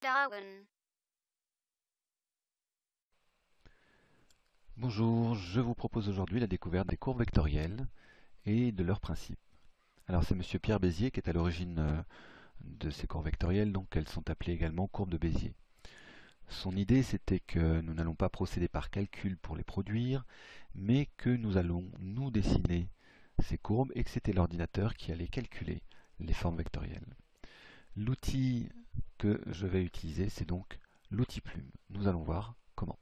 Darwin. Bonjour, je vous propose aujourd'hui la découverte des courbes vectorielles et de leurs principes. Alors c'est Monsieur Pierre Bézier qui est à l'origine de ces courbes vectorielles, donc elles sont appelées également courbes de Bézier. Son idée c'était que nous n'allons pas procéder par calcul pour les produire, mais que nous allons nous dessiner ces courbes et que c'était l'ordinateur qui allait calculer les formes vectorielles. L'outil que je vais utiliser c'est donc l'outil plume. Nous allons voir comment.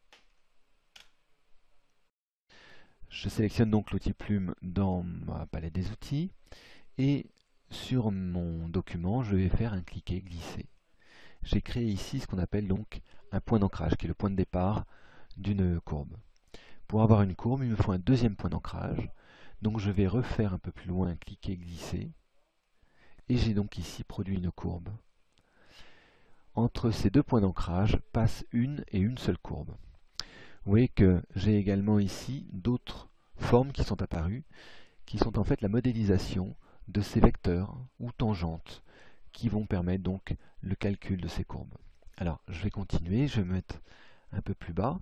Je sélectionne donc l'outil plume dans ma palette des outils et sur mon document, je vais faire un cliquer-glisser. J'ai créé ici ce qu'on appelle donc un point d'ancrage, qui est le point de départ d'une courbe. Pour avoir une courbe, il me faut un deuxième point d'ancrage. Donc je vais refaire un peu plus loin un cliquer-glisser et j'ai donc ici produit une courbe. Entre ces deux points d'ancrage passe une et une seule courbe. Vous voyez que j'ai également ici d'autres formes qui sont apparues, qui sont en fait la modélisation de ces vecteurs ou tangentes qui vont permettre donc le calcul de ces courbes. Alors je vais continuer, je vais me mettre un peu plus bas,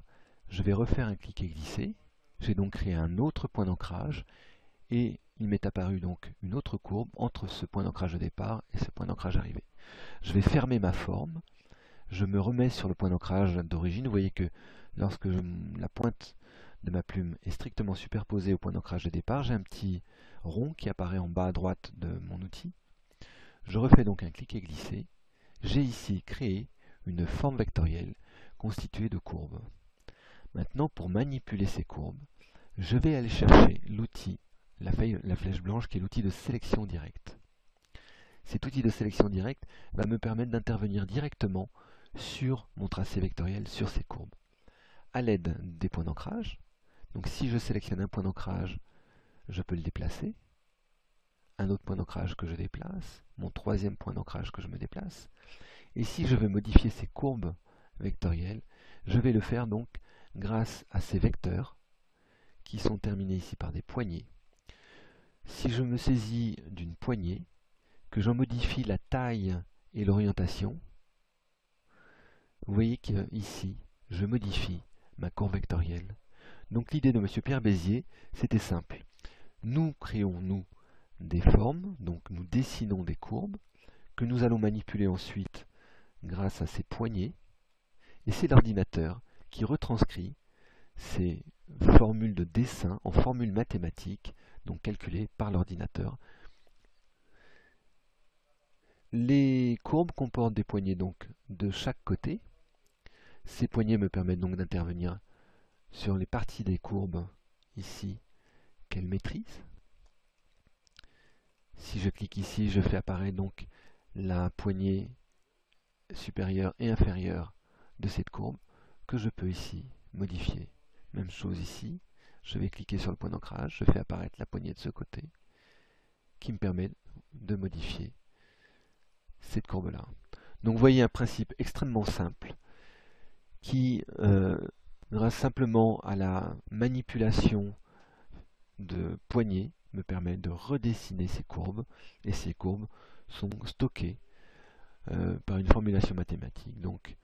je vais refaire un cliquer-glisser, j'ai donc créé un autre point d'ancrage et il m'est apparu donc une autre courbe entre ce point d'ancrage de départ et ce point d'ancrage arrivé. Je vais fermer ma forme, je me remets sur le point d'ancrage d'origine. Vous voyez que lorsque la pointe de ma plume est strictement superposée au point d'ancrage de départ, j'ai un petit rond qui apparaît en bas à droite de mon outil. Je refais donc un cliquer-glisser. J'ai ici créé une forme vectorielle constituée de courbes. Maintenant, pour manipuler ces courbes, je vais aller chercher l'outil, la flèche blanche, qui est l'outil de sélection directe. Cet outil de sélection directe va me permettre d'intervenir directement sur mon tracé vectoriel, sur ces courbes, à l'aide des points d'ancrage. Donc si je sélectionne un point d'ancrage, je peux le déplacer, un autre point d'ancrage que je déplace, mon troisième point d'ancrage que je me déplace. Et si je veux modifier ces courbes vectorielles, je vais le faire donc grâce à ces vecteurs qui sont terminés ici par des poignées. Si je me saisis d'une poignée, que j'en modifie la taille et l'orientation, vous voyez qu'ici, je modifie ma courbe vectorielle. Donc l'idée de M. Pierre Bézier, c'était simple. Nous créons, nous, des formes, donc nous dessinons des courbes, que nous allons manipuler ensuite grâce à ces poignées, et c'est l'ordinateur qui retranscrit ces formules de dessin en formules mathématiques, donc calculées par l'ordinateur. Les courbes comportent des poignées donc de chaque côté. Ces poignées me permettent donc d'intervenir sur les parties des courbes ici qu'elles maîtrisent. Si je clique ici, je fais apparaître donc la poignée supérieure et inférieure de cette courbe que je peux ici modifier. Même chose ici, je vais cliquer sur le point d'ancrage, je fais apparaître la poignée de ce côté qui me permet de modifier cette courbe-là. Donc vous voyez un principe extrêmement simple qui, grâce simplement à la manipulation de poignées, me permet de redessiner ces courbes, et ces courbes sont stockées par une formulation mathématique donc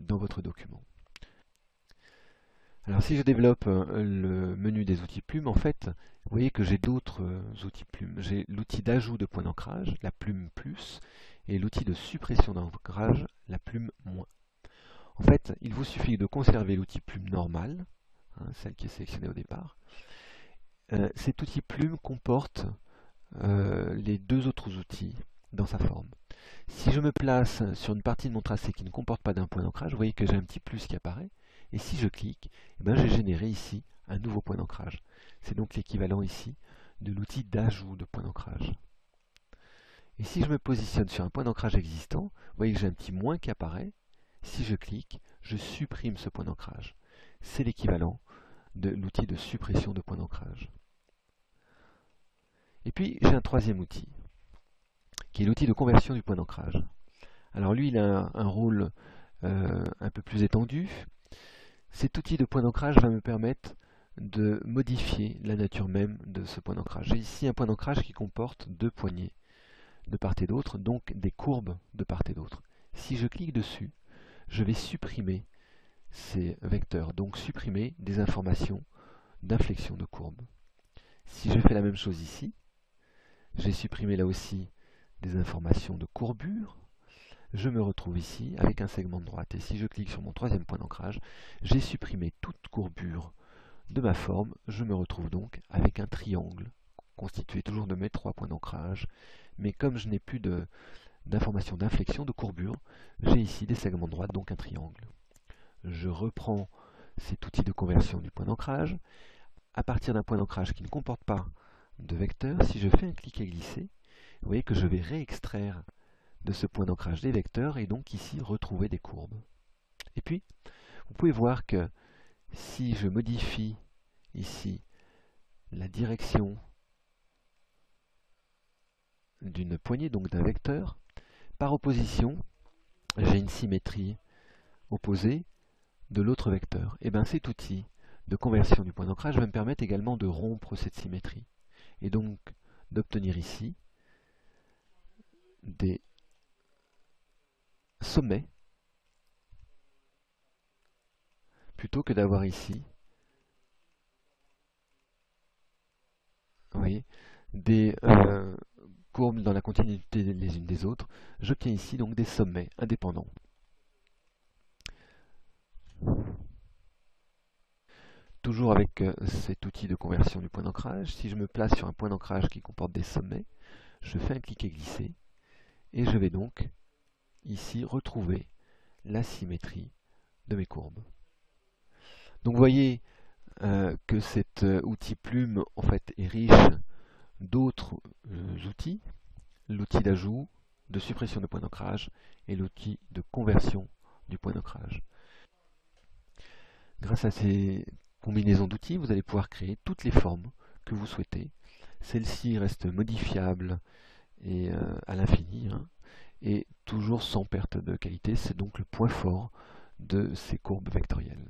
dans votre document. Alors si je développe le menu des outils plumes, en fait, vous voyez que j'ai d'autres outils plumes. J'ai l'outil d'ajout de point d'ancrage, la plume plus, et l'outil de suppression d'ancrage, la plume moins. En fait, il vous suffit de conserver l'outil plume normale, celle qui est sélectionnée au départ. Cet outil plume comporte les deux autres outils dans sa forme. Si je me place sur une partie de mon tracé qui ne comporte pas d'un point d'ancrage, vous voyez que j'ai un petit plus qui apparaît. Et si je clique, j'ai généré ici un nouveau point d'ancrage. C'est donc l'équivalent ici de l'outil d'ajout de point d'ancrage. Et si je me positionne sur un point d'ancrage existant, vous voyez que j'ai un petit moins qui apparaît. Si je clique, je supprime ce point d'ancrage. C'est l'équivalent de l'outil de suppression de point d'ancrage. Et puis j'ai un troisième outil, qui est l'outil de conversion du point d'ancrage. Alors lui, il a un rôle un peu plus étendu. Cet outil de point d'ancrage va me permettre de modifier la nature même de ce point d'ancrage. J'ai ici un point d'ancrage qui comporte deux poignées de part et d'autre, donc des courbes de part et d'autre. Si je clique dessus, je vais supprimer ces vecteurs, donc supprimer des informations d'inflexion de courbe. Si je fais la même chose ici, j'ai supprimé là aussi des informations de courbure, je me retrouve ici avec un segment de droite. Et si je clique sur mon troisième point d'ancrage, j'ai supprimé toute courbure de ma forme, je me retrouve donc avec un triangle, constitué toujours de mes 3 points d'ancrage, mais comme je n'ai plus d'informations d'inflexion, de courbure, j'ai ici des segments de droite, donc un triangle. Je reprends cet outil de conversion du point d'ancrage. À partir d'un point d'ancrage qui ne comporte pas de vecteur, si je fais un clic et glisser, vous voyez que je vais réextraire de ce point d'ancrage des vecteurs et donc ici retrouver des courbes. Et puis, vous pouvez voir que si je modifie ici la direction d'une poignée, donc d'un vecteur, par opposition, j'ai une symétrie opposée de l'autre vecteur. Et bien cet outil de conversion du point d'ancrage va me permettre également de rompre cette symétrie et donc d'obtenir ici des sommets plutôt que d'avoir ici, vous voyez, des courbes dans la continuité les unes des autres. J'obtiens ici donc des sommets indépendants. Toujours avec cet outil de conversion du point d'ancrage, si je me place sur un point d'ancrage qui comporte des sommets, je fais un clic et glisser, et je vais donc ici retrouver la symétrie de mes courbes. Donc vous voyez que cet outil plume en fait est riche d'autres outils, l'outil d'ajout, de suppression de point d'ancrage et l'outil de conversion du point d'ancrage. Grâce à ces combinaisons d'outils, vous allez pouvoir créer toutes les formes que vous souhaitez. Celles-ci restent modifiables et à l'infini, hein, et toujours sans perte de qualité. C'est donc le point fort de ces courbes vectorielles.